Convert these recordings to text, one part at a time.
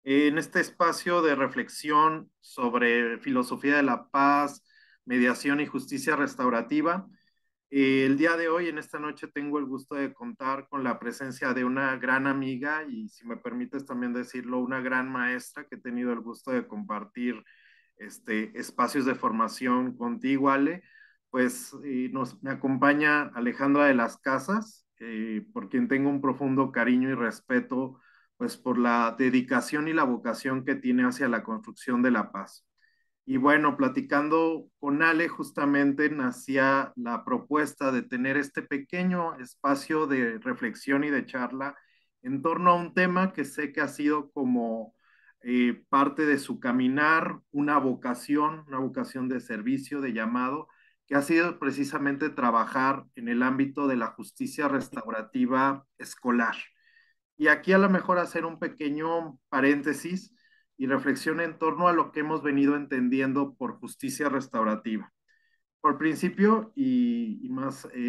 En este espacio de reflexión sobre filosofía de la paz, mediación y justicia restaurativa. El día de hoy, en esta noche, tengo el gusto de contar con la presencia de una gran amiga y, si me permites también decirlo, una gran maestra que he tenido el gusto de compartir espacios de formación contigo, Ale. Pues me acompaña Alejandra de las Casas, por quien tengo un profundo cariño y respeto, pues por la dedicación y la vocación que tiene hacia la construcción de la paz. Y bueno, platicando con Ale, justamente nacía la propuesta de tener este pequeño espacio de reflexión y de charla en torno a un tema que sé que ha sido como parte de su caminar, una vocación de servicio, de llamado, que ha sido precisamente trabajar en el ámbito de la justicia restaurativa escolar. Y aquí a lo mejor hacer un pequeño paréntesis y reflexión en torno a lo que hemos venido entendiendo por justicia restaurativa. Por principio,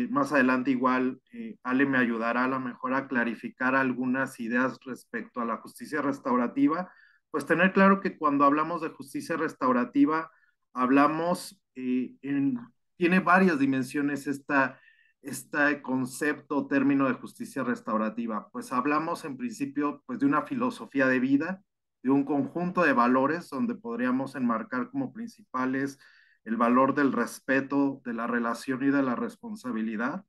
más adelante igual, Ale me ayudará a lo mejor a clarificar algunas ideas respecto a la justicia restaurativa, pues tener claro que cuando hablamos de justicia restaurativa, hablamos, tiene varias dimensiones este concepto o término de justicia restaurativa. Pues hablamos en principio pues, de una filosofía de vida, de un conjunto de valores donde podríamos enmarcar como principales el valor del respeto, de la relación y de la responsabilidad,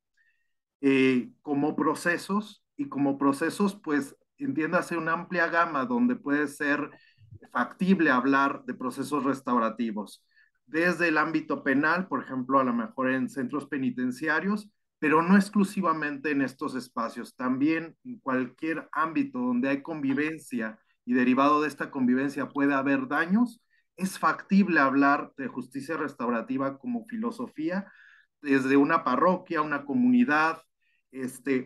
como procesos, y como procesos, pues entiéndase una amplia gama donde puede ser factible hablar de procesos restaurativos, desde el ámbito penal, por ejemplo, a lo mejor en centros penitenciarios, pero no exclusivamente en estos espacios, también en cualquier ámbito donde hay convivencia y derivado de esta convivencia puede haber daños, es factible hablar de justicia restaurativa como filosofía desde una parroquia, una comunidad,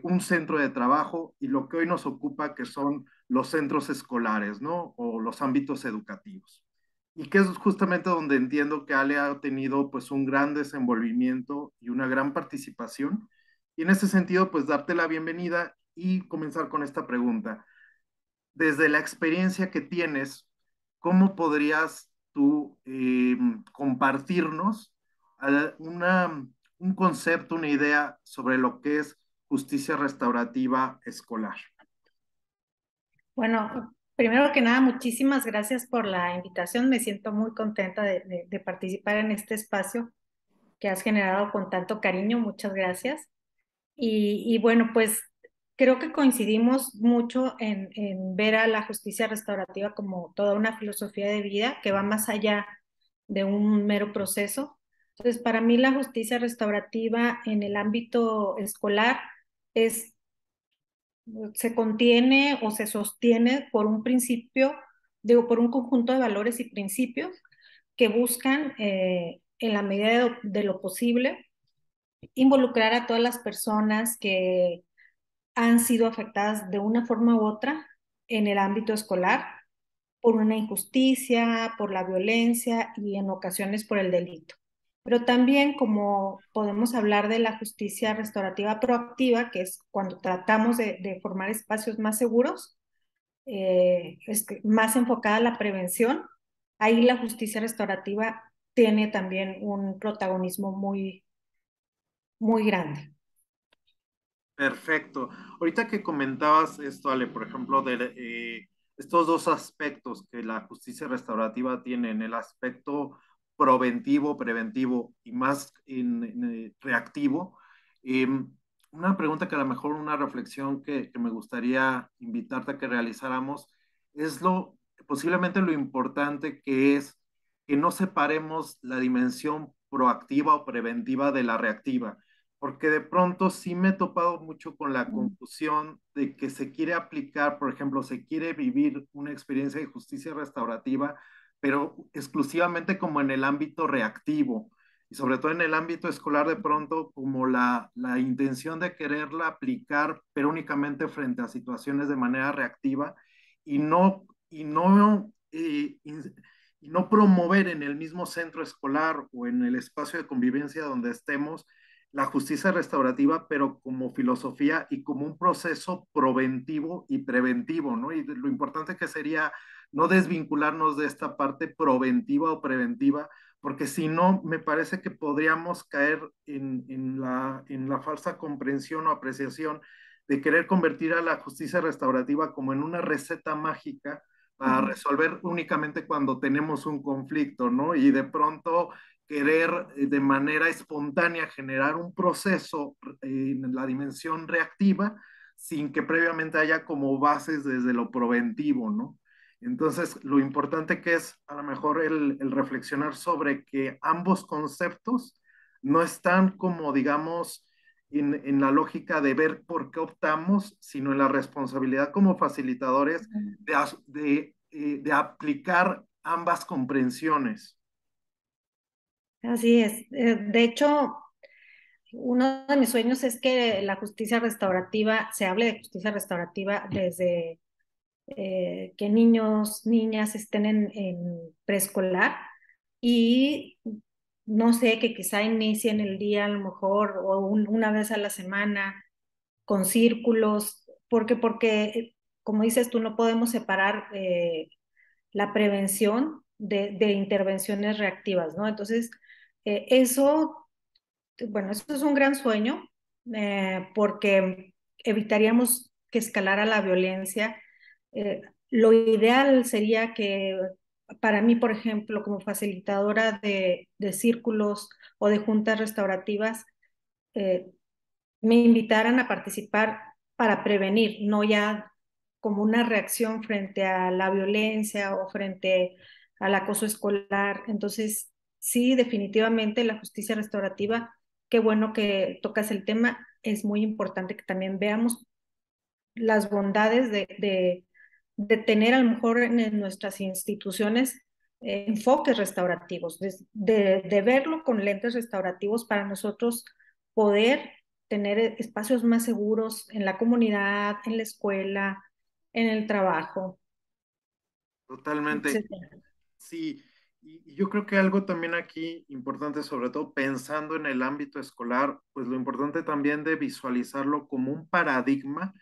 un centro de trabajo y lo que hoy nos ocupa, que son los centros escolares, ¿no? O los ámbitos educativos. Y que es justamente donde entiendo que Ale ha tenido pues un gran desenvolvimiento y una gran participación. Y en ese sentido, pues darte la bienvenida y comenzar con esta pregunta. Desde la experiencia que tienes, ¿cómo podrías tú compartirnos un concepto, una idea sobre lo que es justicia restaurativa escolar? Bueno, primero que nada, muchísimas gracias por la invitación. Me siento muy contenta de participar en este espacio que has generado con tanto cariño. Muchas gracias. Y bueno, pues creo que coincidimos mucho en ver a la justicia restaurativa como toda una filosofía de vida que va más allá de un mero proceso. Entonces, para mí la justicia restaurativa en el ámbito escolar es se contiene o se sostiene por un principio, digo, por un conjunto de valores y principios que buscan, en la medida de lo posible, involucrar a todas las personas que han sido afectadas de una forma u otra en el ámbito escolar por una injusticia, por la violencia y en ocasiones por el delito. Pero también como podemos hablar de la justicia restaurativa proactiva, que es cuando tratamos de formar espacios más seguros, más enfocada a la prevención, ahí la justicia restaurativa tiene también un protagonismo muy grande. Perfecto. Ahorita que comentabas esto, Ale, por ejemplo, de estos dos aspectos que la justicia restaurativa tiene, en el aspecto preventivo y más reactivo, eh, una pregunta que a lo mejor una reflexión que me gustaría invitarte a que realizáramos es posiblemente lo importante que es que no separemos la dimensión proactiva o preventiva de la reactiva, porque de pronto sí me he topado mucho con la confusión de que se quiere aplicar, por ejemplo, se quiere vivir una experiencia de justicia restaurativa, pero exclusivamente como en el ámbito reactivo y sobre todo en el ámbito escolar de pronto como la intención de quererla aplicar, pero únicamente frente a situaciones de manera reactiva y y no promover en el mismo centro escolar o en el espacio de convivencia donde estemos la justicia restaurativa, pero como filosofía y como un proceso proventivo y preventivo, ¿no? Y lo importante que sería no desvincularnos de esta parte proventiva o preventiva, porque si no, me parece que podríamos caer en la falsa comprensión o apreciación de querer convertir a la justicia restaurativa como en una receta mágica para Ujú. resolver únicamente cuando tenemos un conflicto, ¿no? Y de pronto querer de manera espontánea generar un proceso en la dimensión reactiva sin que previamente haya como bases desde lo preventivo, ¿no? Entonces, lo importante que es a lo mejor el reflexionar sobre que ambos conceptos no están como, digamos, en la lógica de ver por qué optamos, sino en la responsabilidad como facilitadores de aplicar ambas comprensiones. Así es. De hecho, uno de mis sueños es que la justicia restaurativa, se hable de justicia restaurativa desde que niños, niñas estén en preescolar y no sé, que quizá inicien el día a lo mejor o una vez a la semana con círculos, porque como dices tú, no podemos separar la prevención de intervenciones reactivas, ¿no? Entonces, eso, bueno, eso es un gran sueño porque evitaríamos que escalara la violencia. Lo ideal sería que para mí, por ejemplo, como facilitadora de círculos o de juntas restaurativas, eh, me invitaran a participar para prevenir, no ya como una reacción frente a la violencia o frente al acoso escolar. Entonces, sí, definitivamente la justicia restaurativa, qué bueno que tocas el tema, es muy importante que también veamos las bondades de tener a lo mejor en nuestras instituciones enfoques restaurativos, de verlo con lentes restaurativos para nosotros poder tener espacios más seguros en la comunidad, en la escuela, en el trabajo, Totalmente. etcétera. Sí, y yo creo que algo también aquí importante, sobre todo pensando en el ámbito escolar, pues lo importante también de visualizarlo como un paradigma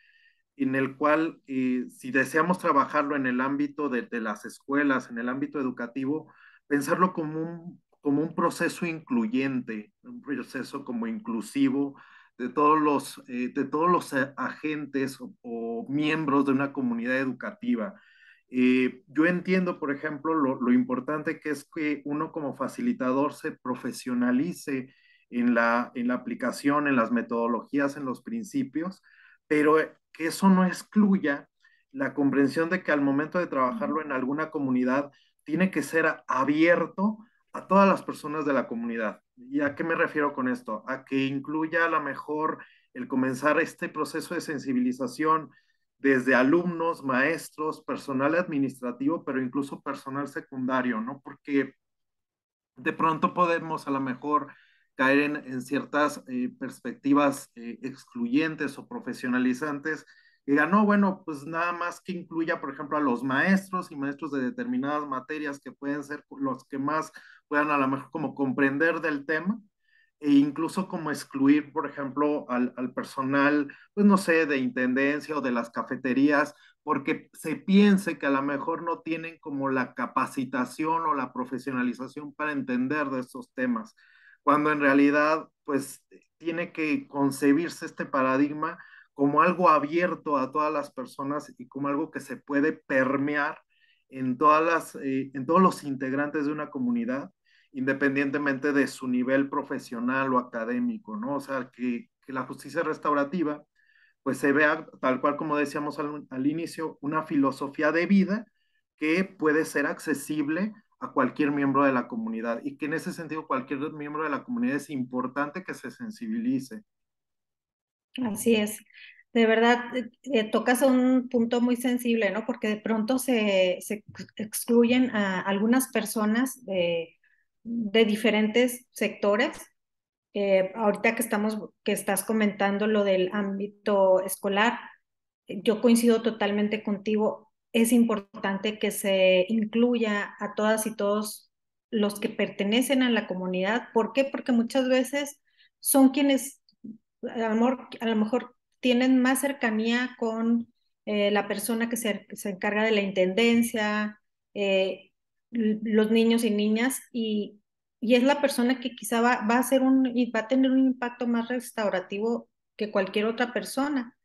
en el cual, si deseamos trabajarlo en el ámbito de las escuelas, en el ámbito educativo, pensarlo como un proceso incluyente, un proceso como inclusivo de todos los agentes o miembros de una comunidad educativa. Yo entiendo, por ejemplo, lo importante que es que uno como facilitador se profesionalice en la aplicación, en las metodologías, en los principios, pero que eso no excluya la comprensión de que al momento de trabajarlo en alguna comunidad tiene que ser abierto a todas las personas de la comunidad. ¿Y a qué me refiero con esto? A que incluya a lo mejor el comenzar este proceso de sensibilización desde alumnos, maestros, personal administrativo, pero incluso personal secundario, ¿no? Porque de pronto podemos a lo mejor caer en ciertas perspectivas excluyentes o profesionalizantes que digan, no, bueno, pues nada más que incluya, por ejemplo, a los maestros y maestros de determinadas materias que pueden ser los que más puedan a lo mejor como comprender del tema e incluso como excluir, por ejemplo, al personal, pues no sé, de intendencia o de las cafeterías, porque se piense que a lo mejor no tienen como la capacitación o la profesionalización para entender de estos temas, cuando en realidad, pues tiene que concebirse este paradigma como algo abierto a todas las personas y como algo que se puede permear en todos los integrantes de una comunidad independientemente de su nivel profesional o académico, ¿no? O sea, que la justicia restaurativa, pues se vea, tal cual como decíamos al inicio, una filosofía de vida que puede ser accesible a cualquier miembro de la comunidad y que en ese sentido cualquier miembro de la comunidad es importante que se sensibilice. Así es. De verdad, tocas un punto muy sensible, ¿no? Porque de pronto se excluyen a algunas personas de diferentes sectores. Ahorita que estás comentando lo del ámbito escolar, yo coincido totalmente contigo. Es importante que se incluya a todas y todos los que pertenecen a la comunidad. ¿Por qué? Porque muchas veces son quienes a lo mejor tienen más cercanía con la persona que se encarga de la intendencia, los niños y niñas, y es la persona que quizá va a hacer y va a tener un impacto más restaurativo que cualquier otra persona.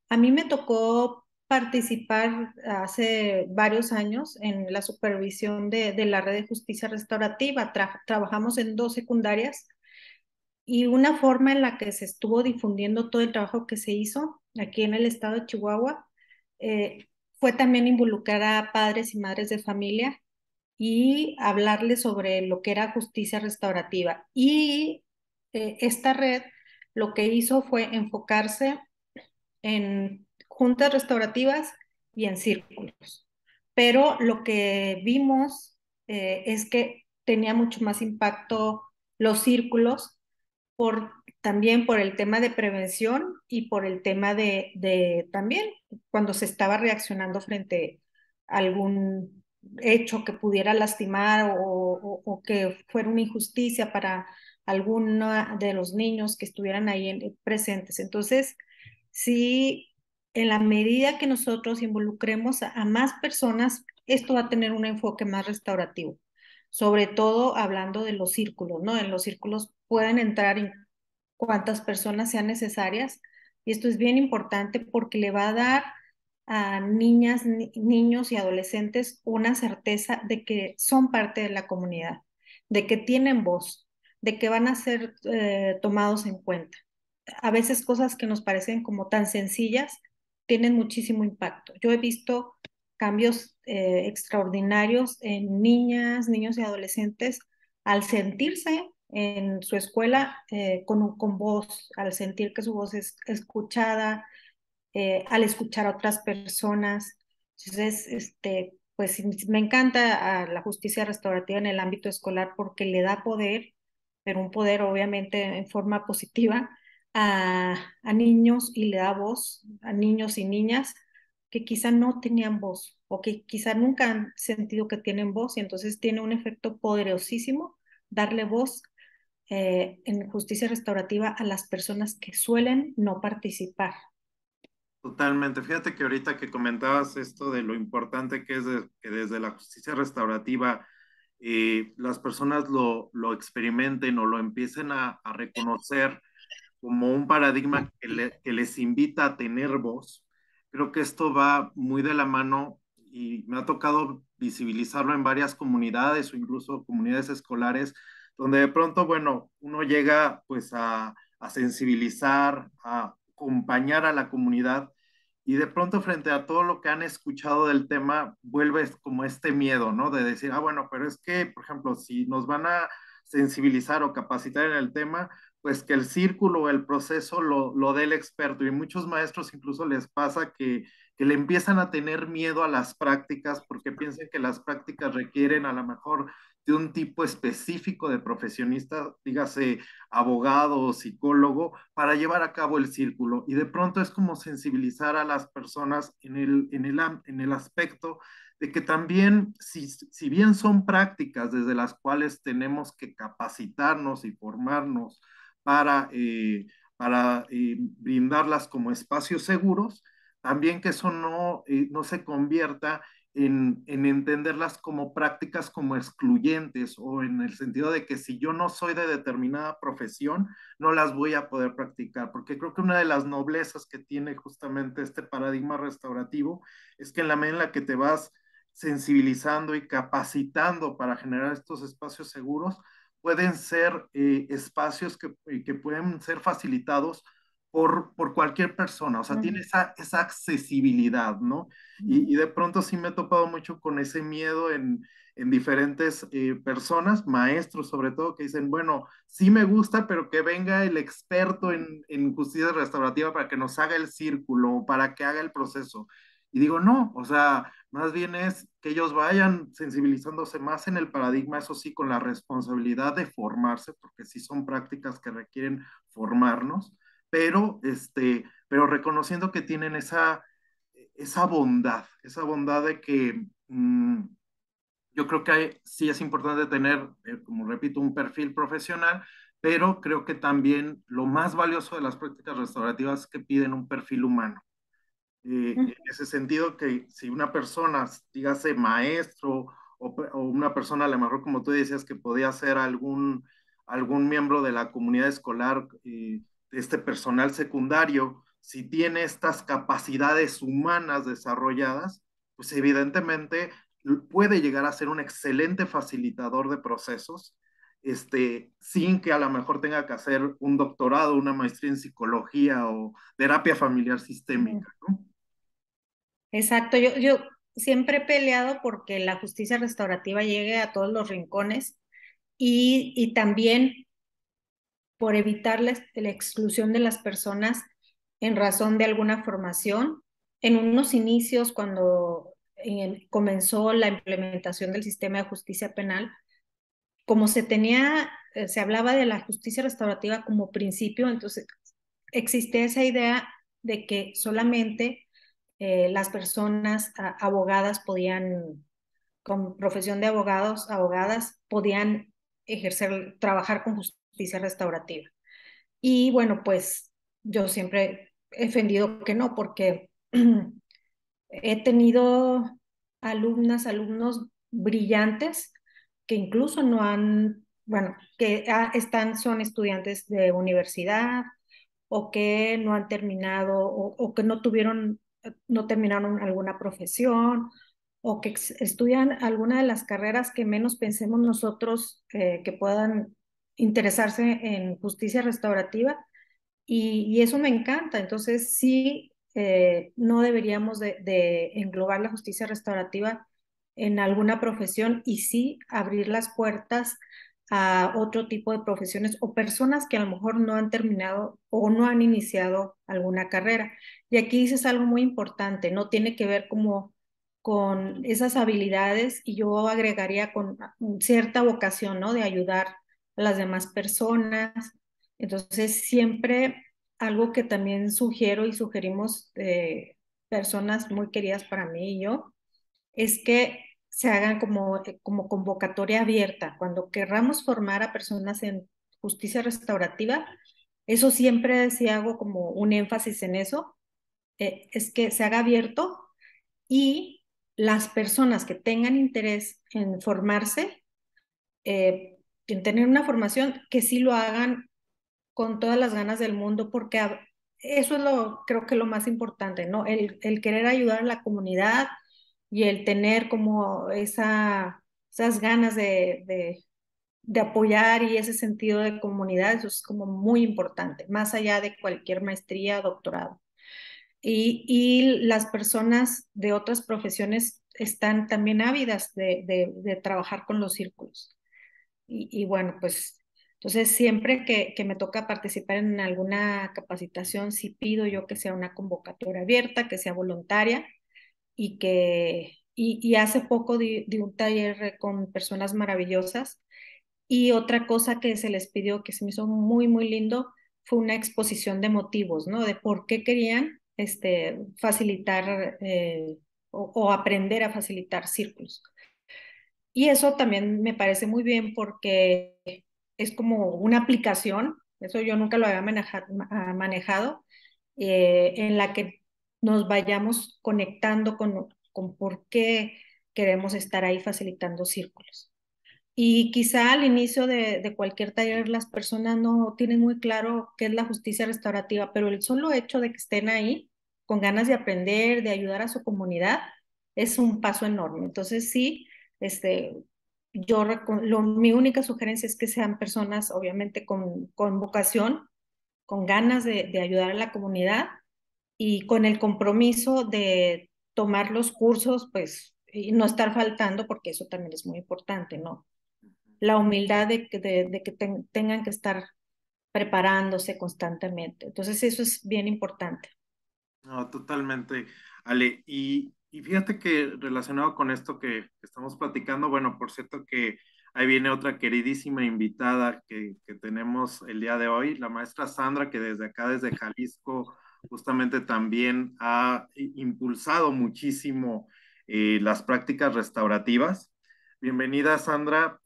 A mí me tocó participar hace varios años en la supervisión de la red de justicia restaurativa. Trabajamos en dos secundarias y una forma en la que se estuvo difundiendo todo el trabajo que se hizo aquí en el estado de Chihuahua eh, fue también involucrar a padres y madres de familia y hablarles sobre lo que era justicia restaurativa. Y esta red lo que hizo fue enfocarse en juntas restaurativas y en círculos. Pero lo que vimos es que tenía mucho más impacto los círculos también por el tema de prevención y por el tema también cuando se estaba reaccionando frente a algún hecho que pudiera lastimar o que fuera una injusticia para alguno de los niños que estuvieran ahí presentes. Entonces, sí, en la medida que nosotros involucremos a más personas, esto va a tener un enfoque más restaurativo, sobre todo hablando de los círculos, ¿no? En los círculos pueden entrar cuantas personas sean necesarias y esto es bien importante porque le va a dar a niñas, niños y adolescentes una certeza de que son parte de la comunidad, de que tienen voz, de que van a ser tomados en cuenta. A veces cosas que nos parecen como tan sencillas tienen muchísimo impacto. Yo he visto cambios extraordinarios en niñas, niños y adolescentes al sentirse en su escuela con voz, al sentir que su voz es escuchada, al escuchar a otras personas. Entonces, pues me encanta la justicia restaurativa en el ámbito escolar porque le da poder, pero un poder obviamente en forma positiva a niños y le da voz a niños y niñas que quizá no tenían voz o que quizá nunca han sentido que tienen voz y entonces tiene un efecto poderosísimo darle voz en justicia restaurativa a las personas que suelen no participar. Totalmente. Fíjate que ahorita que comentabas esto de lo importante que es que desde la justicia restaurativa las personas lo experimenten o lo empiecen a reconocer como un paradigma que les invita a tener voz. Creo que esto va muy de la mano y me ha tocado visibilizarlo en varias comunidades o incluso comunidades escolares, donde de pronto, bueno, uno llega pues a sensibilizar, a acompañar a la comunidad y de pronto frente a todo lo que han escuchado del tema, vuelves como este miedo, ¿no? De decir, ah, bueno, pero es que, por ejemplo, si nos van a sensibilizar o capacitar en el tema, pues que el círculo o el proceso lo dé el experto. Y muchos maestros incluso les pasa que le empiezan a tener miedo a las prácticas porque piensan que las prácticas requieren a lo mejor de un tipo específico de profesionista, dígase abogado o psicólogo, para llevar a cabo el círculo. Y de pronto es como sensibilizar a las personas en el aspecto de que también, si bien son prácticas desde las cuales tenemos que capacitarnos y formarnos para brindarlas como espacios seguros, también que eso no se convierta en entenderlas como prácticas como excluyentes o en el sentido de que si yo no soy de determinada profesión, no las voy a poder practicar, porque creo que una de las noblezas que tiene justamente este paradigma restaurativo es que en la medida en la que te vas sensibilizando y capacitando para generar estos espacios seguros, pueden ser espacios que pueden ser facilitados por cualquier persona, o sea, tiene esa accesibilidad, ¿no? Y de pronto sí me he topado mucho con ese miedo en diferentes personas, maestros sobre todo, que dicen, bueno, sí me gusta, pero que venga el experto en justicia restaurativa para que nos haga el círculo, para que haga el proceso. Y digo, no, o sea, más bien es que ellos vayan sensibilizándose más en el paradigma, eso sí, con la responsabilidad de formarse, porque sí son prácticas que requieren formarnos, pero reconociendo que tienen esa bondad de que yo creo que sí es importante tener, como repito, un perfil profesional, pero creo que también lo más valioso de las prácticas restaurativas es que piden un perfil humano. En ese sentido, que si una persona, dígase maestro o una persona a lo mejor como tú decías que podía ser algún miembro de la comunidad escolar, de este personal secundario, si tiene estas capacidades humanas desarrolladas, pues evidentemente puede llegar a ser un excelente facilitador de procesos, sin que a lo mejor tenga que hacer un doctorado, una maestría en psicología o terapia familiar Ujú. sistémica, ¿no? Exacto, yo siempre he peleado porque la justicia restaurativa llegue a todos los rincones y también por evitar la exclusión de las personas en razón de alguna formación. En unos inicios, cuando comenzó la implementación del sistema de justicia penal, como se hablaba de la justicia restaurativa como principio, entonces existe esa idea de que solamente las personas abogadas podían, con profesión de abogados, abogadas, podían trabajar con justicia restaurativa. Y bueno, pues yo siempre he defendido que no, porque he tenido alumnos brillantes que incluso no han, bueno, que son estudiantes de universidad o que no han terminado o que no terminaron alguna profesión o que estudian alguna de las carreras que menos pensemos nosotros que puedan interesarse en justicia restaurativa y eso me encanta. Entonces, sí, no deberíamos de englobar la justicia restaurativa en alguna profesión y sí abrir las puertas a otro tipo de profesiones o personas que a lo mejor no han terminado o no han iniciado alguna carrera. Y aquí dices algo muy importante, no tiene que ver como con esas habilidades y yo agregaría con cierta vocación, ¿no? De ayudar a las demás personas. Entonces, siempre algo que también sugiero y sugerimos personas muy queridas para mí y yo, es que se hagan como convocatoria abierta. Cuando querramos formar a personas en justicia restaurativa, eso siempre sí hago como un énfasis en eso, es que se haga abierto y las personas que tengan interés en formarse, en tener una formación, que sí lo hagan con todas las ganas del mundo, porque eso es creo que lo más importante, ¿no? El querer ayudar a la comunidad y el tener como esas ganas de apoyar y ese sentido de comunidad, eso es como muy importante, más allá de cualquier maestría, doctorado. Y las personas de otras profesiones están también ávidas de trabajar con los círculos. Y bueno, pues entonces siempre que me toca participar en alguna capacitación, sí pido yo que sea una convocatoria abierta, que sea voluntaria y hace poco di un taller con personas maravillosas y otra cosa que se les pidió que se me hizo muy, muy lindo fue una exposición de motivos, ¿no? De por qué querían facilitar o aprender a facilitar círculos. Y eso también me parece muy bien porque es como una aplicación, eso yo nunca lo había manejado, en la que nos vayamos conectando con por qué queremos estar ahí facilitando círculos. Y quizá al inicio de cualquier taller las personas no tienen muy claro qué es la justicia restaurativa, pero el solo hecho de que estén ahí con ganas de aprender, de ayudar a su comunidad, es un paso enorme. Entonces sí, este, mi única sugerencia es que sean personas obviamente con vocación, con ganas de ayudar a la comunidad y con el compromiso de tomar los cursos, pues, y no estar faltando, porque eso también es muy importante, ¿no? La humildad de que tengan que estar preparándose constantemente. Entonces eso es bien importante. No, totalmente, Ale. Y fíjate que relacionado con esto que estamos platicando, bueno, por cierto que ahí viene otra queridísima invitada que tenemos el día de hoy, la maestra Sandra, que desde acá, desde Jalisco, justamente también ha impulsado muchísimo las prácticas restaurativas. Bienvenida, Sandra.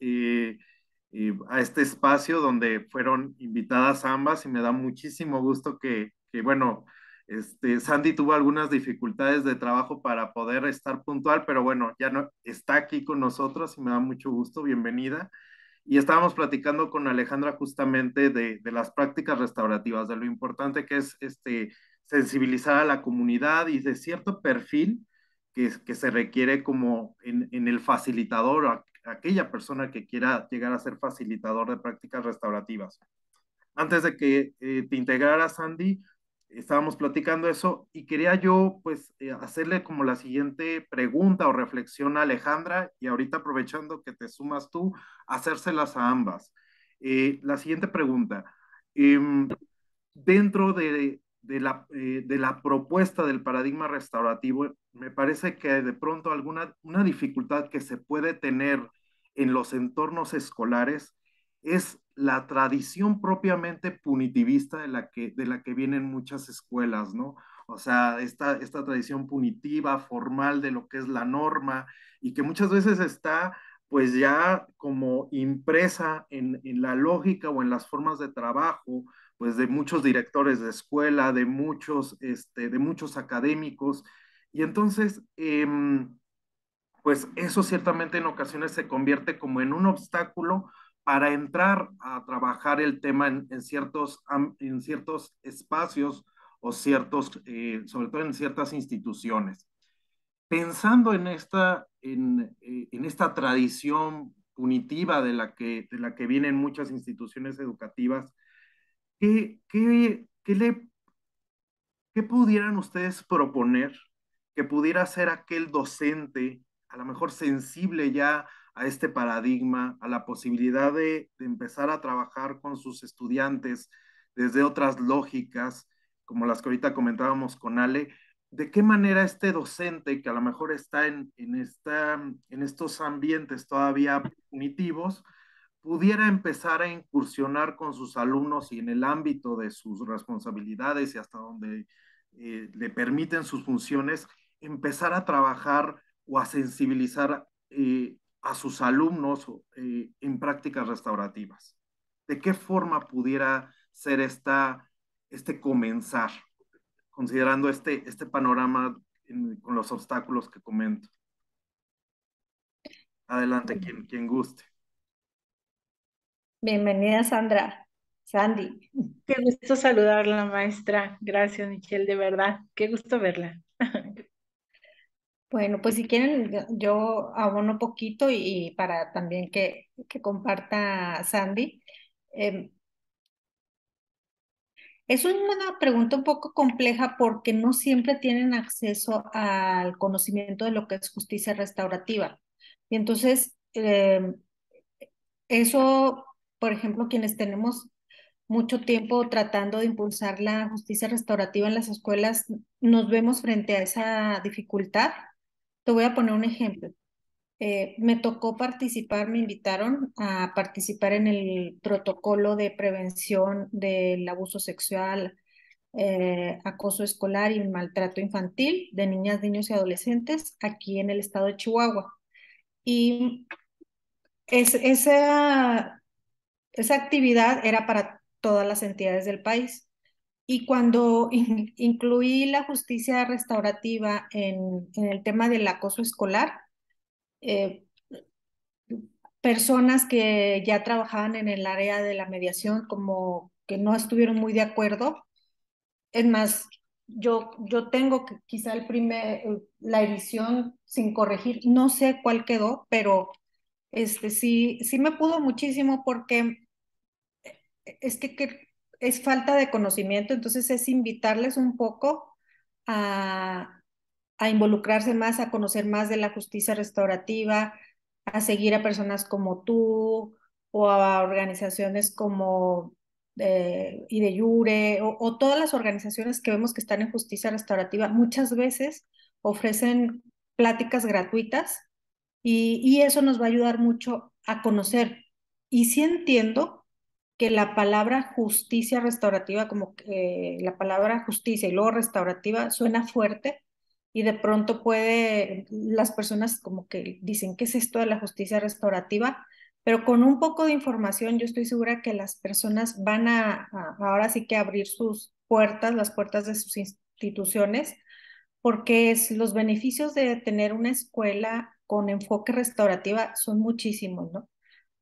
a este espacio donde fueron invitadas ambas y me da muchísimo gusto bueno, Sandy tuvo algunas dificultades de trabajo para poder estar puntual, pero bueno, ya no está aquí con nosotros y me da mucho gusto. Bienvenida. Y estábamos platicando con Alejandra justamente de las prácticas restaurativas, de lo importante que es sensibilizar a la comunidad y de cierto perfil que se requiere como en el facilitador, aquella persona que quiera llegar a ser facilitador de prácticas restaurativas. Antes de que te integraras, Sandy, estábamos platicando eso y quería yo pues hacerle como la siguiente pregunta o reflexión a Alejandra y ahorita aprovechando que te sumas tú, hacérselas a ambas. La siguiente pregunta. Eh, Dentro de la propuesta del paradigma restaurativo, me parece que de pronto una dificultad que se puede tener en los entornos escolares es la tradición propiamente punitivista de la que vienen muchas escuelas, ¿no? O sea, esta tradición punitiva, formal de lo que es la norma y que muchas veces está pues ya como impresa en la lógica o en las formas de trabajo pues de muchos directores de escuela, de muchos académicos. Y entonces, pues eso ciertamente en ocasiones se convierte como en un obstáculo para entrar a trabajar el tema en ciertos espacios o sobre todo en ciertas instituciones. Pensando en esta tradición punitiva de la que vienen muchas instituciones educativas, ¿qué qué pudieran ustedes proponer que pudiera ser aquel docente, a lo mejor sensible ya a este paradigma, a la posibilidad de empezar a trabajar con sus estudiantes desde otras lógicas, como las que ahorita comentábamos con Ale? ¿De qué manera este docente que a lo mejor está en estos ambientes todavía punitivos, pudiera empezar a incursionar con sus alumnos y en el ámbito de sus responsabilidades y hasta donde le permiten sus funciones, empezar a trabajar o a sensibilizar a sus alumnos en prácticas restaurativas? ¿De qué forma pudiera ser este comenzar, considerando este panorama con los obstáculos que comento? Adelante, quien guste. Bienvenida, Sandra. Sandy. Qué gusto saludarla, maestra. Gracias, Michelle, de verdad. Qué gusto verla. Bueno, pues si quieren, yo abono poquito y para también que comparta Sandy. Eh, es una pregunta un poco compleja porque no siempre tienen acceso al conocimiento de lo que es justicia restaurativa. Y entonces, eso, por ejemplo, quienes tenemos mucho tiempo tratando de impulsar la justicia restaurativa en las escuelas, nos vemos frente a esa dificultad. Te voy a poner un ejemplo. Me tocó participar, me invitaron a participar en el protocolo de prevención del abuso sexual, acoso escolar y maltrato infantil de niñas, niños y adolescentes aquí en el estado de Chihuahua. Y esa actividad era para todas las entidades del país. Y cuando incluí la justicia restaurativa en el tema del acoso escolar, eh, personas que ya trabajaban en el área de la mediación como que no estuvieron muy de acuerdo. Es más, yo tengo que quizá la edición sin corregir, no sé cuál quedó, pero sí me pudo muchísimo porque es que es falta de conocimiento, entonces es invitarles un poco a, a involucrarse más, a conocer más de la justicia restaurativa, a seguir a personas como tú o a organizaciones como IDEYURE o todas las organizaciones que vemos que están en justicia restaurativa. Muchas veces ofrecen pláticas gratuitas y eso nos va a ayudar mucho a conocer. Y sí entiendo que la palabra justicia restaurativa, como que la palabra justicia y luego restaurativa suena fuerte y de pronto las personas como que dicen, ¿qué es esto de la justicia restaurativa? pero con un poco de información yo estoy segura que las personas van ahora sí que abrir sus puertas, las puertas de sus instituciones, porque los beneficios de tener una escuela con enfoque restaurativa son muchísimos, ¿no?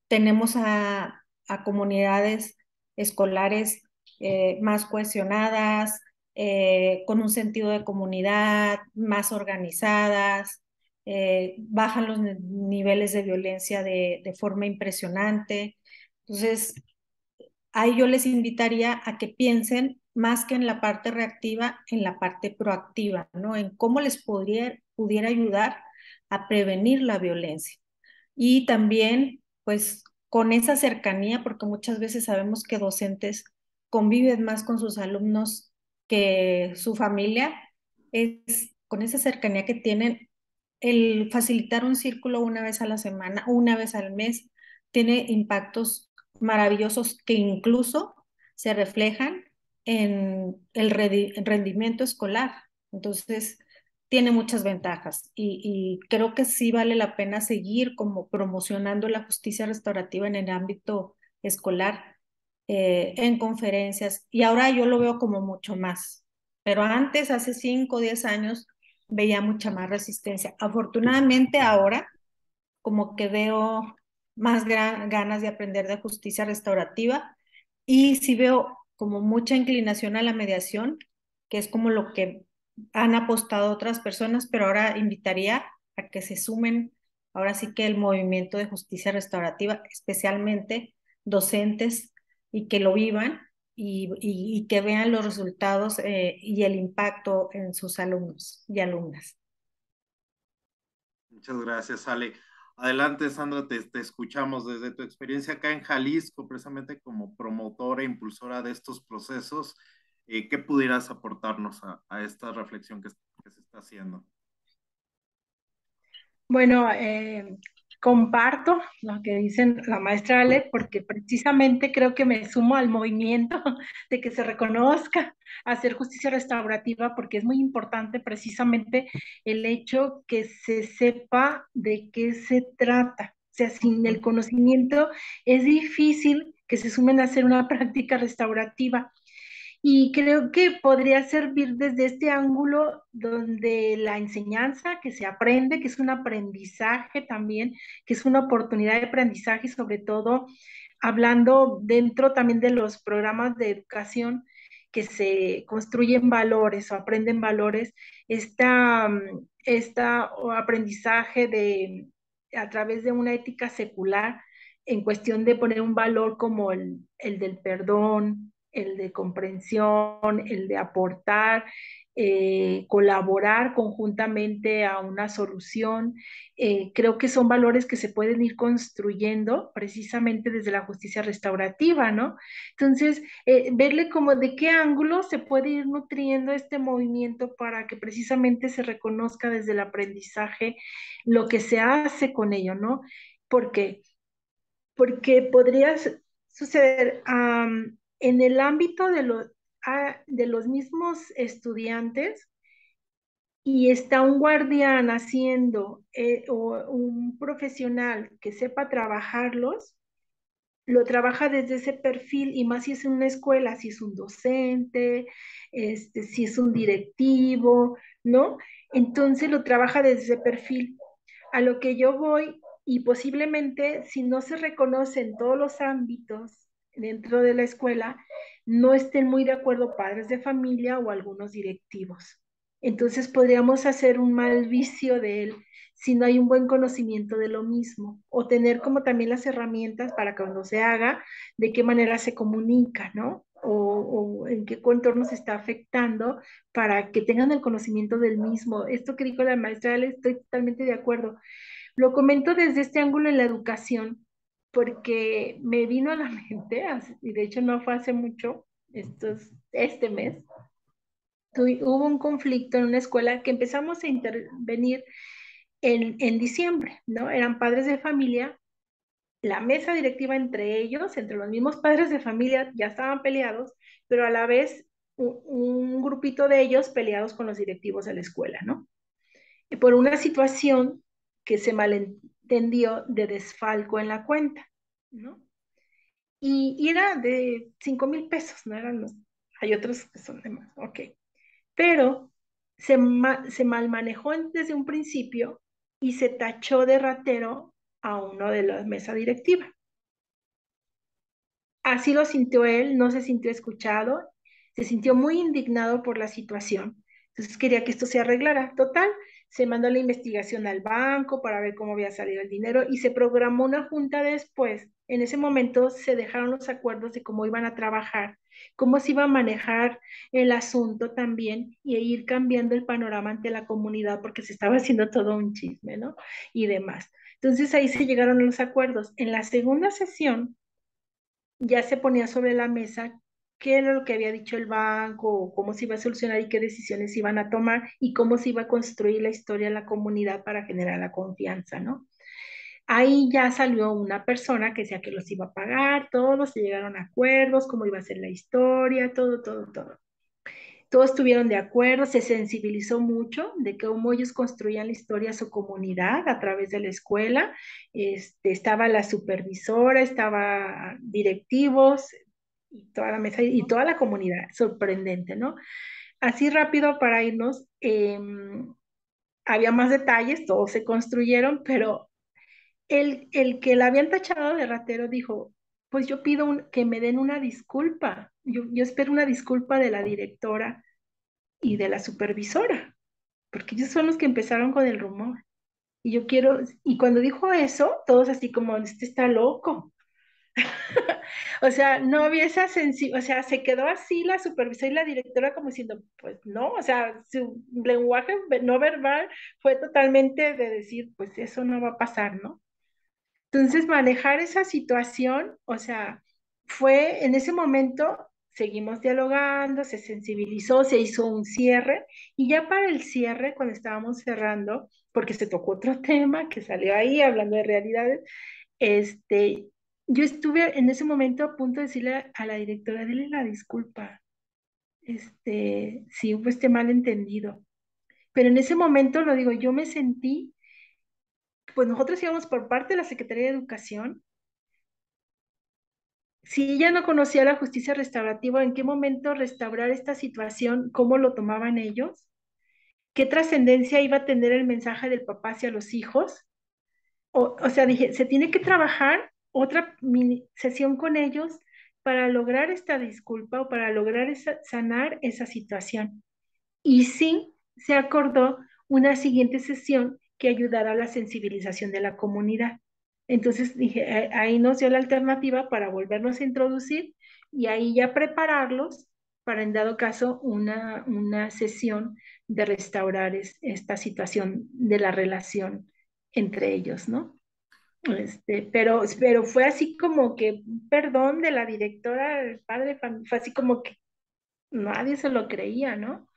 Tenemos a comunidades escolares más cohesionadas, con un sentido de comunidad, más organizadas, bajan los niveles de violencia de forma impresionante. Entonces, ahí yo les invitaría a que piensen más que en la parte reactiva, en la parte proactiva, ¿no? En cómo les pudiera ayudar a prevenir la violencia. Y también, pues, con esa cercanía, porque muchas veces sabemos que docentes conviven más con sus alumnos que su familia, es con esa cercanía que tienen, el facilitar un círculo una vez a la semana, una vez al mes, tiene impactos maravillosos que incluso se reflejan en el rendimiento escolar. Entonces, tiene muchas ventajas y creo que sí vale la pena seguir como promocionando la justicia restaurativa en el ámbito escolar, en conferencias, y ahora yo lo veo como mucho más, pero antes, hace 5 o 10 años, veía mucha más resistencia. Afortunadamente ahora como que veo más ganas de aprender de justicia restaurativa y sí veo como mucha inclinación a la mediación, que es como lo que han apostado otras personas, pero ahora invitaría a que se sumen ahora sí que el movimiento de justicia restaurativa, especialmente docentes, y que lo vivan y que vean los resultados y el impacto en sus alumnos y alumnas. Muchas gracias, Ale. Adelante, Sandra, te escuchamos desde tu experiencia acá en Jalisco, precisamente como promotora e impulsora de estos procesos. ¿Qué pudieras aportarnos a esta reflexión que se está haciendo? Bueno, comparto lo que dicen la maestra Ale, porque precisamente creo que me sumo al movimiento de que se reconozca hacer justicia restaurativa, porque es muy importante precisamente el hecho que se sepa de qué se trata. O sea, sin el conocimiento es difícil que se sumen a hacer una práctica restaurativa. Y creo que podría servir desde este ángulo donde la enseñanza que se aprende, que es un aprendizaje también, que es una oportunidad de aprendizaje, sobre todo hablando dentro también de los programas de educación que se construyen valores o aprenden valores, esta aprendizaje a través de una ética secular en cuestión de poner un valor como el del perdón, el de comprensión, el de aportar, colaborar conjuntamente a una solución. Creo que son valores que se pueden ir construyendo precisamente desde la justicia restaurativa, ¿no? Entonces, verle como de qué ángulo se puede ir nutriendo este movimiento para que precisamente se reconozca desde el aprendizaje lo que se hace con ello, ¿no? Porque porque podría suceder en el ámbito de los mismos estudiantes y está un guardián haciendo o un profesional que sepa trabajarlos, lo trabaja desde ese perfil y más si es en una escuela, si es un docente, si es un directivo, ¿no? Entonces lo trabaja desde ese perfil. A lo que yo voy, y posiblemente si no se reconoce en todos los ámbitos dentro de la escuela, no estén muy de acuerdo padres de familia o algunos directivos. Entonces podríamos hacer un mal vicio de él si no hay un buen conocimiento de lo mismo, o tener como también las herramientas para que cuando se haga, de qué manera se comunica, ¿no? O en qué contorno se está afectando para que tengan el conocimiento del mismo. Esto que dijo la maestra, estoy totalmente de acuerdo. Lo comento desde este ángulo en la educación, porque me vino a la mente, y de hecho no fue hace mucho, este mes, hubo un conflicto en una escuela que empezamos a intervenir en diciembre, ¿no? Eran padres de familia, la mesa directiva entre ellos, entre los mismos padres de familia, ya estaban peleados, pero a la vez un grupito de ellos peleados con los directivos de la escuela, ¿no? Y por una situación que entendió de desfalco en la cuenta, ¿no? Y era de 5,000 pesos, no eran los, hay otros que son de más, ok. Pero se mal manejó desde un principio y se tachó de ratero a uno de la mesa directiva. Así lo sintió él, no se sintió escuchado, se sintió muy indignado por la situación. Entonces quería que esto se arreglara. Total, se mandó la investigación al banco para ver cómo había salido el dinero y se programó una junta después. En ese momento se dejaron los acuerdos de cómo iban a trabajar, cómo se iba a manejar el asunto también y ir cambiando el panorama ante la comunidad porque se estaba haciendo todo un chisme, ¿no? Y demás. Entonces ahí se llegaron a los acuerdos. En la segunda sesión ya se ponía sobre la mesa qué era lo que había dicho el banco, cómo se iba a solucionar y qué decisiones se iban a tomar y cómo se iba a construir la historia en la comunidad para generar la confianza, ¿no? Ahí ya salió una persona que decía que los iba a pagar, todos se llegaron a acuerdos, cómo iba a ser la historia, todo, todo, todo. Todos estuvieron de acuerdo, se sensibilizó mucho de cómo ellos construían la historia a su comunidad a través de la escuela. Estaba la supervisora, estaba directivos y toda la mesa y toda la comunidad. Sorprendente, ¿no? Así rápido para irnos, había más detalles, todos se construyeron, pero el que la habían tachado de ratero dijo, pues yo pido que me den una disculpa. Yo espero una disculpa de la directora y de la supervisora, porque ellos son los que empezaron con el rumor. Y yo quiero, y cuando dijo eso, todos así como, este está loco. O sea, no había esa sensibilidad, o sea, se quedó así la supervisora y la directora como diciendo, pues no, o sea, su lenguaje no verbal fue totalmente de decir, pues eso no va a pasar, ¿no? Entonces, manejar esa situación, o sea, fue en ese momento, seguimos dialogando, se sensibilizó, se hizo un cierre y ya para el cierre, cuando estábamos cerrando, porque se tocó otro tema que salió ahí hablando de realidades, este, yo estuve en ese momento a punto de decirle a la directora, dile la disculpa, si hubo este malentendido. Pero en ese momento, lo digo, yo me sentí, pues nosotros íbamos por parte de la Secretaría de Educación. Si ella no conocía la justicia restaurativa, ¿en qué momento restaurar esta situación? ¿Cómo lo tomaban ellos? ¿Qué trascendencia iba a tener el mensaje del papá hacia los hijos? O sea, dije, se tiene que trabajar otra sesión con ellos para lograr esta disculpa o para lograr sanar esa situación. Y sí, se acordó una siguiente sesión que ayudara a la sensibilización de la comunidad. Entonces dije, ahí nos dio la alternativa para volvernos a introducir y ahí ya prepararlos para, en dado caso, una sesión de restaurar esta situación de la relación entre ellos, ¿no? Pero fue así como que, perdón de la directora, el padre, fue así como que nadie se lo creía, ¿no?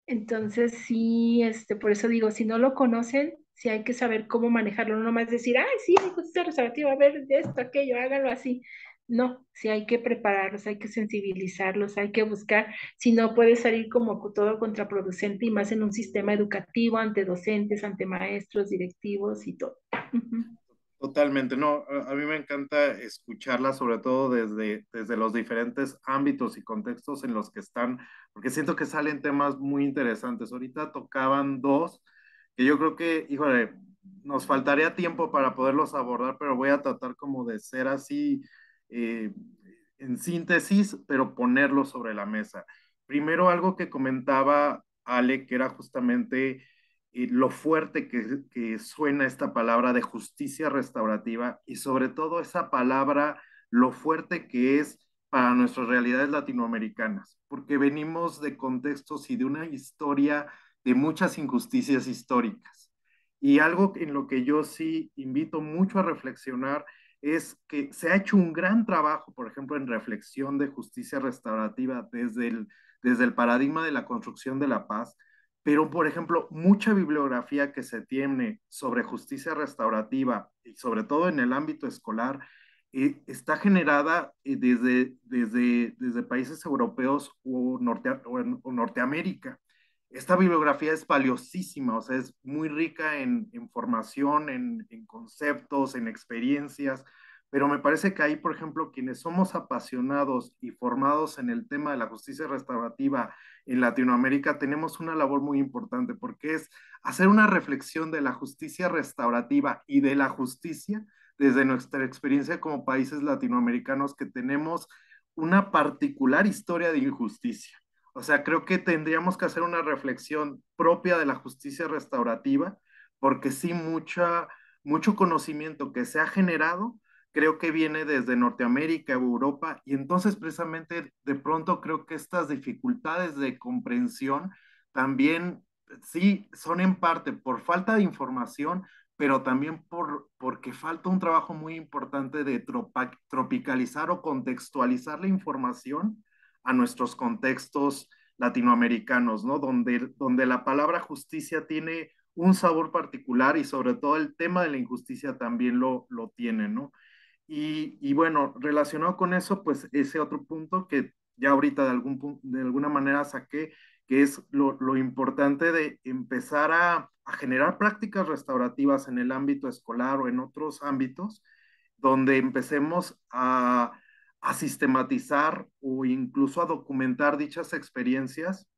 Entonces sí, por eso digo, si no lo conocen, sí hay que saber cómo manejarlo, no nomás decir, ay, sí, mi justicia restaurativa, a ver, esto, aquello, háganlo así. No, sí hay que prepararlos, hay que sensibilizarlos, hay que buscar, si no puede salir como todo contraproducente y más en un sistema educativo, ante docentes, ante maestros, directivos y todo. Ujú. Totalmente, no, a mí me encanta escucharla, sobre todo desde los diferentes ámbitos y contextos en los que están, porque siento que salen temas muy interesantes. Ahorita tocaban dos que yo creo que, híjole, nos faltaría tiempo para poderlos abordar, pero voy a tratar como de ser así eh, en síntesis, pero ponerlos sobre la mesa. Primero, algo que comentaba Ale, que era justamente lo fuerte que suena esta palabra de justicia restaurativa y sobre todo esa palabra, lo fuerte que es para nuestras realidades latinoamericanas, porque venimos de contextos y de una historia de muchas injusticias históricas. Y algo en lo que yo sí invito mucho a reflexionar es que se ha hecho un gran trabajo, por ejemplo, en reflexión de justicia restaurativa desde el paradigma de la construcción de la paz, pero, por ejemplo, mucha bibliografía que se tiene sobre justicia restaurativa y sobre todo en el ámbito escolar está generada desde países europeos o Norteamérica. esta bibliografía es valiosísima, o sea, es muy rica en formación, en conceptos, en experiencias, pero me parece que ahí, por ejemplo, quienes somos apasionados y formados en el tema de la justicia restaurativa en Latinoamérica, tenemos una labor muy importante, porque es hacer una reflexión de la justicia restaurativa y de la justicia desde nuestra experiencia como países latinoamericanos que tenemos una particular historia de injusticia. O sea, creo que tendríamos que hacer una reflexión propia de la justicia restaurativa, porque sí, mucho conocimiento que se ha generado, creo que viene desde Norteamérica, Europa, y entonces precisamente de pronto creo que estas dificultades de comprensión también sí son en parte por falta de información, pero también porque falta un trabajo muy importante de tropicalizar o contextualizar la información a nuestros contextos latinoamericanos, ¿no? Donde la palabra justicia tiene un sabor particular y sobre todo el tema de la injusticia también lo tiene, ¿no? Y bueno, relacionado con eso, pues ese otro punto que ya ahorita de alguna manera saqué, que es lo importante de empezar a generar prácticas restaurativas en el ámbito escolar o en otros ámbitos, donde empecemos a sistematizar o incluso a documentar dichas experiencias,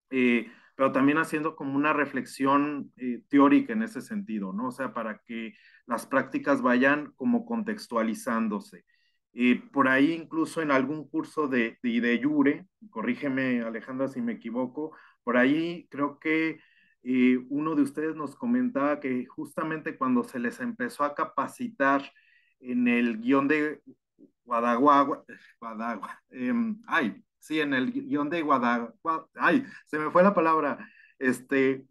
pero también haciendo como una reflexión teórica en ese sentido, ¿no? O sea, para que las prácticas vayan como contextualizándose. Por ahí incluso en algún curso de Jure, corrígeme Alejandra si me equivoco, por ahí creo que uno de ustedes nos comentaba que justamente cuando se les empezó a capacitar en el guión de Guadagua, ay, sí, en el guión de Guadagua, ay, se me fue la palabra, este,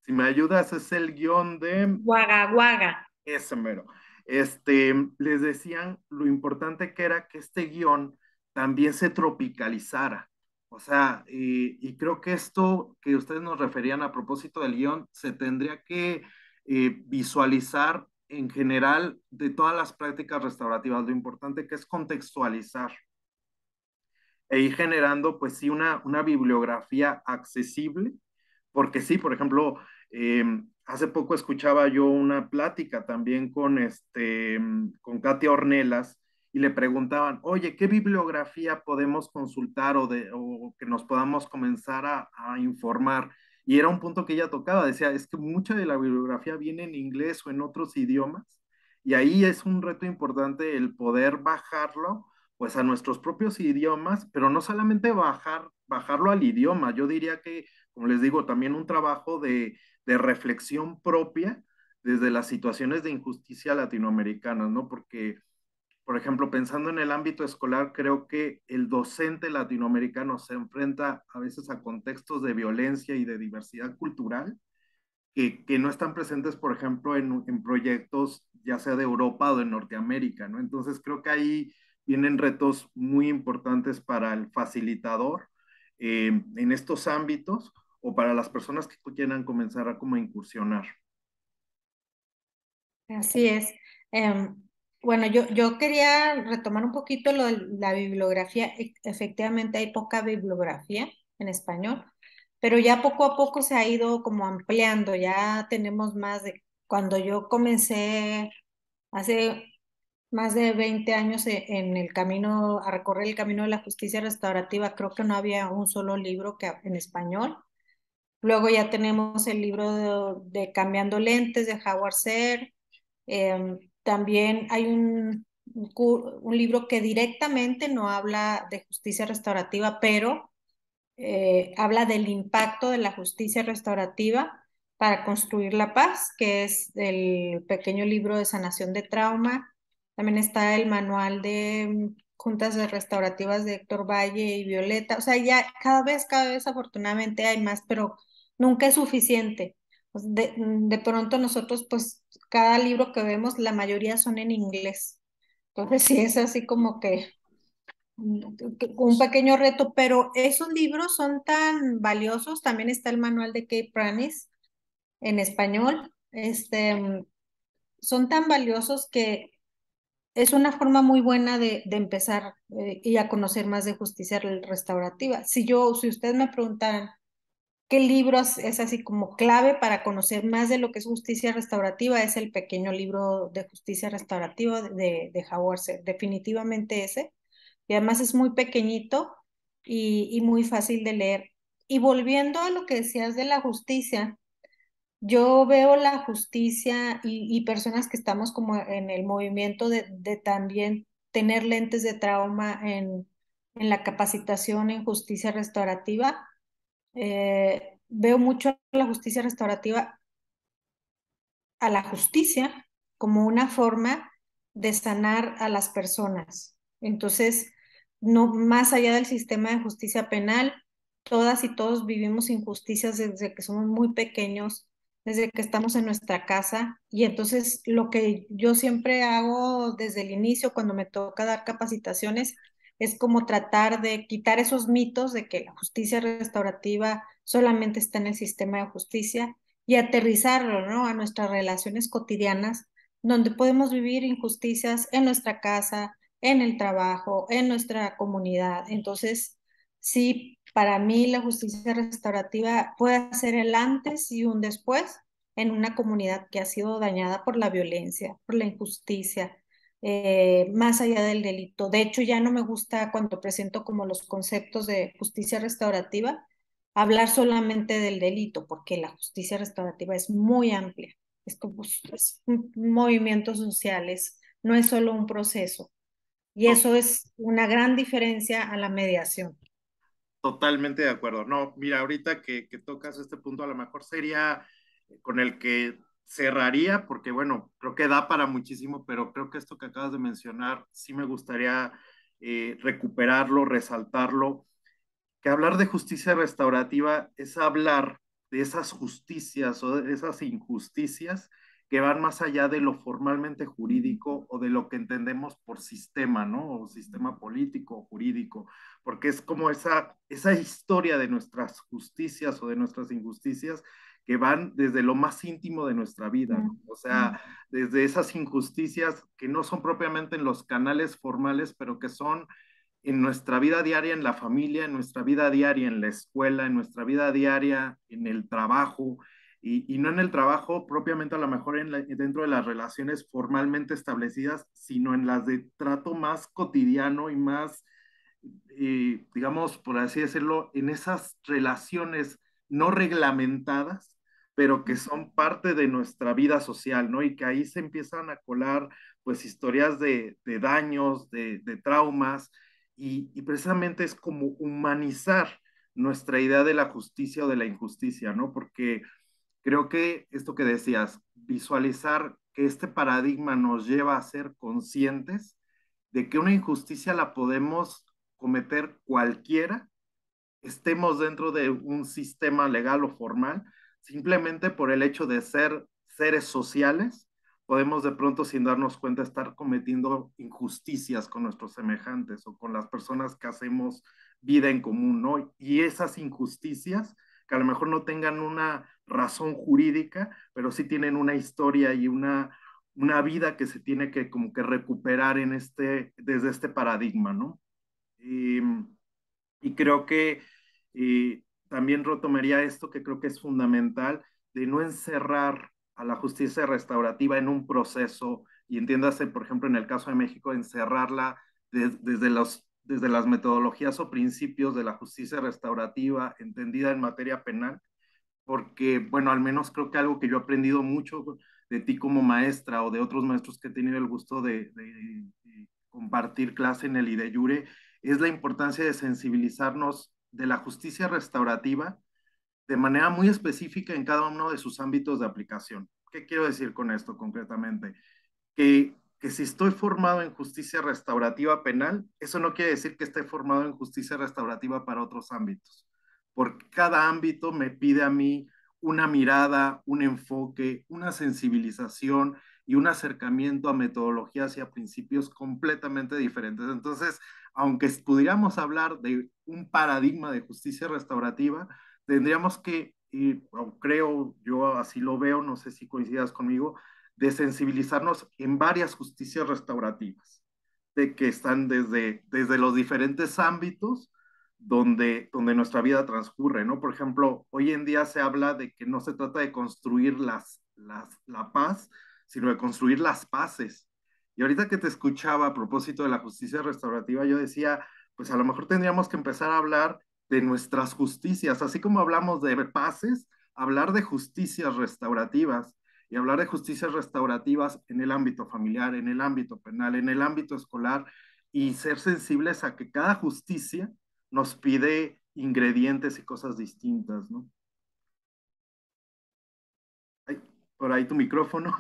si me ayudas, es el guión de Guaga, guaga. ese mero. Les decían lo importante que era que este guión también se tropicalizara. O sea, y creo que esto que ustedes nos referían a propósito del guión se tendría que visualizar en general de todas las prácticas restaurativas, lo importante que es contextualizar e ir generando, pues sí, una bibliografía accesible, porque sí, por ejemplo, hace poco escuchaba yo una plática también con Katia Ornelas y le preguntaban, oye, ¿qué bibliografía podemos consultar o que nos podamos comenzar a informar? Y era un punto que ella tocaba, decía, es que mucha de la bibliografía viene en inglés o en otros idiomas, y ahí es un reto importante el poder bajarlo pues a nuestros propios idiomas, pero no solamente bajarlo al idioma, yo diría que, como les digo, también un trabajo de reflexión propia desde las situaciones de injusticia latinoamericanas, ¿no? Porque, por ejemplo, pensando en el ámbito escolar, creo que el docente latinoamericano se enfrenta a veces a contextos de violencia y de diversidad cultural que no están presentes, por ejemplo, en proyectos ya sea de Europa o de Norteamérica, ¿no? Entonces creo que ahí vienen retos muy importantes para el facilitador en estos ámbitos o para las personas que quieran comenzar a como incursionar. Así es. Em, bueno, yo quería retomar un poquito lo de la bibliografía. Efectivamente hay poca bibliografía en español, pero ya poco a poco se ha ido como ampliando. Ya tenemos más de, cuando yo comencé hace más de 20 años en el camino, a recorrer el camino de la justicia restaurativa, creo que no había un solo libro en español. Luego ya tenemos el libro de Cambiando Lentes de Howard Ser. También hay un libro que directamente no habla de justicia restaurativa, pero habla del impacto de la justicia restaurativa para construir la paz, que es el pequeño libro de sanación de trauma. También está el manual de juntas de restaurativas de Héctor Valle y Violeta. O sea, ya cada vez afortunadamente hay más, pero nunca es suficiente. Pues, de pronto nosotros, pues, cada libro que vemos, la mayoría son en inglés. Entonces, sí, es así como que un pequeño reto, pero esos libros son tan valiosos. También está el manual de Kate Pranis en español. Son tan valiosos que es una forma muy buena de empezar y a conocer más de justicia restaurativa. Si ustedes me preguntaran, ¿Qué libros es así como clave para conocer más de lo que es justicia restaurativa? Es el pequeño libro de justicia restaurativa de Howard, definitivamente ese. Y además es muy pequeñito y muy fácil de leer. Y volviendo a lo que decías de la justicia, yo veo la justicia y personas que estamos como en el movimiento de también tener lentes de trauma en la capacitación en justicia restaurativa. Veo mucho la justicia restaurativa, a la justicia, como una forma de sanar a las personas. Entonces, no más allá del sistema de justicia penal, todas y todos vivimos injusticias desde que somos muy pequeños, desde que estamos en nuestra casa. Y entonces lo que yo siempre hago desde el inicio, cuando me toca dar capacitaciones, es como tratar de quitar esos mitos de que la justicia restaurativa solamente está en el sistema de justicia y aterrizarlo, ¿no? A nuestras relaciones cotidianas, donde podemos vivir injusticias en nuestra casa, en el trabajo, en nuestra comunidad. Entonces, sí, para mí la justicia restaurativa puede ser el antes y un después en una comunidad que ha sido dañada por la violencia, por la injusticia, más allá del delito. De hecho, ya no me gusta cuando presento como los conceptos de justicia restaurativa, hablar solamente del delito, porque la justicia restaurativa es muy amplia. Es como es un movimiento social, no es solo un proceso. Y To- eso es una gran diferencia a la mediación. Totalmente de acuerdo. No, mira, ahorita que tocas este punto, a lo mejor sería con el que cerraría, porque bueno, creo que da para muchísimo, pero creo que esto que acabas de mencionar, sí me gustaría recuperarlo, resaltarlo, que hablar de justicia restaurativa es hablar de esas justicias o de esas injusticias que van más allá de lo formalmente jurídico o de lo que entendemos por sistema, ¿no? O sistema político o jurídico, porque es como esa historia de nuestras justicias o de nuestras injusticias que van desde lo más íntimo de nuestra vida, ¿no? O sea, desde esas injusticias que no son propiamente en los canales formales, pero que son en nuestra vida diaria en la familia, en nuestra vida diaria en la escuela, en nuestra vida diaria en el trabajo, y no en el trabajo propiamente a lo mejor dentro de las relaciones formalmente establecidas, sino en las de trato más cotidiano y más, digamos, por así decirlo, en esas relaciones no reglamentadas, pero que son parte de nuestra vida social, ¿no? Y que ahí se empiezan a colar, pues, historias de daños, de traumas, y precisamente es como humanizar nuestra idea de la justicia o de la injusticia, ¿no? Porque creo que esto que decías, visualizar que este paradigma nos lleva a ser conscientes de que una injusticia la podemos cometer cualquiera, estemos dentro de un sistema legal o formal, simplemente por el hecho de ser seres sociales, podemos de pronto sin darnos cuenta estar cometiendo injusticias con nuestros semejantes o con las personas que hacemos vida en común, ¿no? Y esas injusticias, que a lo mejor no tengan una razón jurídica, pero sí tienen una historia y una vida que se tiene que como que recuperar desde este paradigma, ¿no? Y, y creo que también retomaría esto que creo que es fundamental, de no encerrar a la justicia restaurativa en un proceso, y entiéndase, por ejemplo, en el caso de México, encerrarla desde las metodologías o principios de la justicia restaurativa entendida en materia penal, porque, bueno, al menos creo que algo que yo he aprendido mucho de ti como maestra o de otros maestros que he tenido el gusto de compartir clase en el IDEYURE, es la importancia de sensibilizarnos de la justicia restaurativa de manera muy específica en cada uno de sus ámbitos de aplicación. ¿Qué quiero decir con esto concretamente? Que si estoy formado en justicia restaurativa penal, eso no quiere decir que esté formado en justicia restaurativa para otros ámbitos, porque cada ámbito me pide a mí una mirada, un enfoque, una sensibilización y un acercamiento a metodologías y a principios completamente diferentes. Entonces, aunque pudiéramos hablar de un paradigma de justicia restaurativa, tendríamos que, y creo, yo así lo veo, no sé si coincidas conmigo, de sensibilizarnos en varias justicias restaurativas, de que están desde los diferentes ámbitos, donde nuestra vida transcurre, ¿no? Por ejemplo, hoy en día se habla de que no se trata de construir la paz, sino de construir las paces. Y ahorita que te escuchaba a propósito de la justicia restaurativa, yo decía, pues a lo mejor tendríamos que empezar a hablar de nuestras justicias, así como hablamos de paces, hablar de justicias restaurativas y hablar de justicias restaurativas en el ámbito familiar, en el ámbito penal, en el ámbito escolar y ser sensibles a que cada justicia nos pide ingredientes y cosas distintas, ¿no? Ay, por ahí tu micrófono.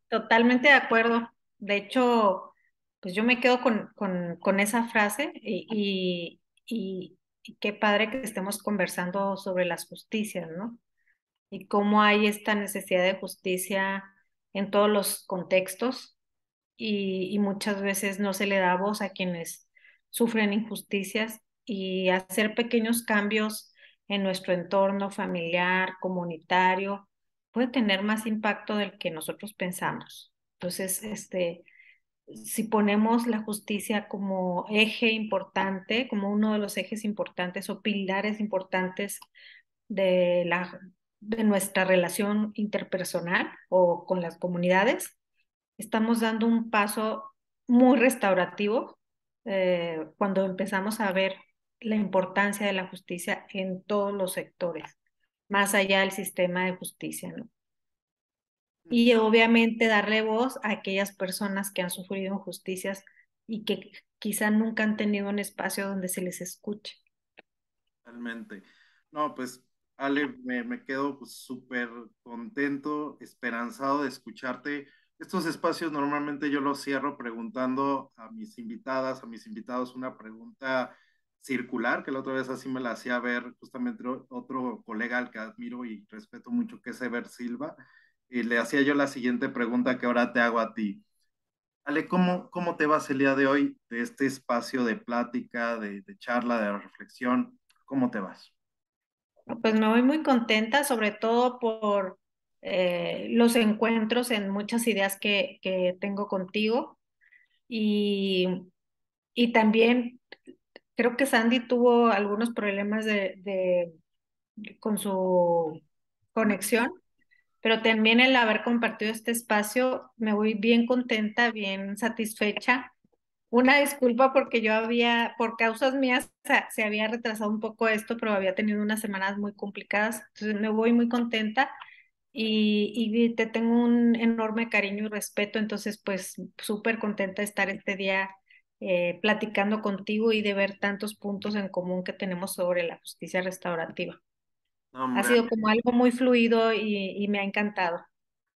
Totalmente de acuerdo. De hecho, pues yo me quedo con esa frase y qué padre que estemos conversando sobre las justicias, ¿no? Y cómo hay esta necesidad de justicia en todos los contextos y muchas veces no se le da voz a quienes sufren injusticias y hacer pequeños cambios en nuestro entorno familiar, comunitario, puede tener más impacto del que nosotros pensamos. Entonces, si ponemos la justicia como eje importante, como uno de los ejes importantes o pilares importantes de de nuestra relación interpersonal o con las comunidades, estamos dando un paso muy restaurativo cuando empezamos a ver la importancia de la justicia en todos los sectores, más allá del sistema de justicia, ¿no? Y obviamente darle voz a aquellas personas que han sufrido injusticias y que quizá nunca han tenido un espacio donde se les escuche. Totalmente. No, pues Ale, me quedo pues súper contento, esperanzado de escucharte. Estos espacios normalmente yo los cierro preguntando a mis invitadas, a mis invitados una pregunta circular, que la otra vez así me la hacía ver justamente otro colega al que admiro y respeto mucho, que es Ever Silva, y le hacía yo la siguiente pregunta que ahora te hago a ti. Ale, ¿cómo te vas el día de hoy de este espacio de plática, de charla, de reflexión? ¿Cómo te vas? Pues me voy muy contenta, sobre todo por los encuentros en muchas ideas que tengo contigo y, y también creo que Sandy tuvo algunos problemas con su conexión, pero también el haber compartido este espacio me voy bien contenta, bien satisfecha. Una disculpa porque yo por causas mías, se había retrasado un poco esto, pero había tenido unas semanas muy complicadas, entonces me voy muy contenta y te tengo un enorme cariño y respeto, entonces pues súper contenta de estar este día platicando contigo y de ver tantos puntos en común que tenemos sobre la justicia restaurativa. No, Ha hombre, sido como algo muy fluido y me ha encantado.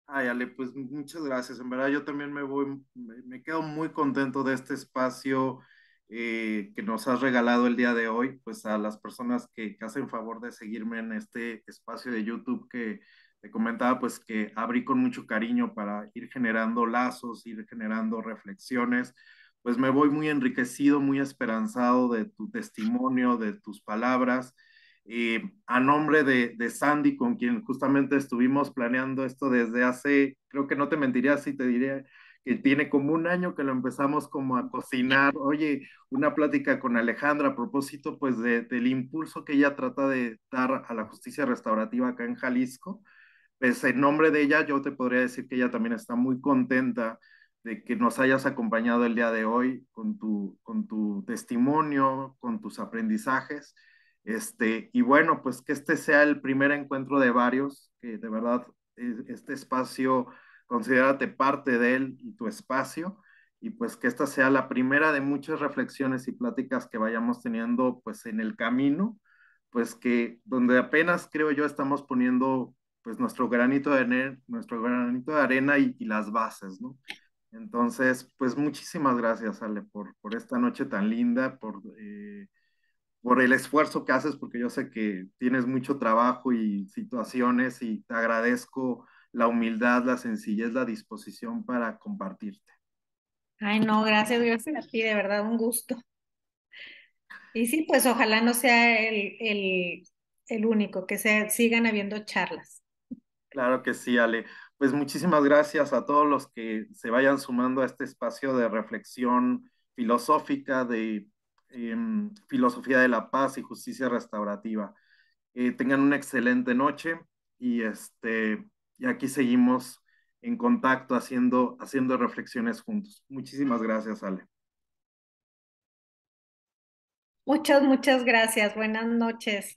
ay, Ale, pues muchas gracias. En verdad, yo también me quedo muy contento de este espacio que nos has regalado el día de hoy, pues a las personas que hacen favor de seguirme en este espacio de YouTube que te comentaba, pues que abrí con mucho cariño para ir generando lazos, ir generando reflexiones. Pues me voy muy enriquecido, muy esperanzado de tu testimonio, de tus palabras. A nombre de Sandy, con quien justamente estuvimos planeando esto desde hace, creo que no te mentiría si te diría que tiene como un año que lo empezamos como a cocinar. Oye, una plática con Alejandra a propósito pues del impulso que ella trata de dar a la justicia restaurativa acá en Jalisco. Pues en nombre de ella yo te podría decir que ella también está muy contenta de que nos hayas acompañado el día de hoy con tu testimonio, con tus aprendizajes. Y bueno, pues que este sea el primer encuentro de varios, que de verdad este espacio, considérate parte de él y tu espacio, y pues que esta sea la primera de muchas reflexiones y pláticas que vayamos teniendo pues en el camino, pues que donde apenas creo yo estamos poniendo pues nuestro granito de arena y las bases, ¿no? Entonces, pues muchísimas gracias, Ale, por esta noche tan linda, por el esfuerzo que haces, porque yo sé que tienes mucho trabajo y situaciones y te agradezco la humildad, la sencillez, la disposición para compartirte. Ay, no, gracias a ti, de verdad, un gusto. Y sí, pues ojalá no sea el único, que sigan habiendo charlas. Claro que sí, Ale. Pues muchísimas gracias a todos los que se vayan sumando a este espacio de reflexión filosófica, de filosofía de la paz y justicia restaurativa. Tengan una excelente noche y, y aquí seguimos en contacto haciendo reflexiones juntos. Muchísimas gracias, Ale. Muchas gracias. Buenas noches.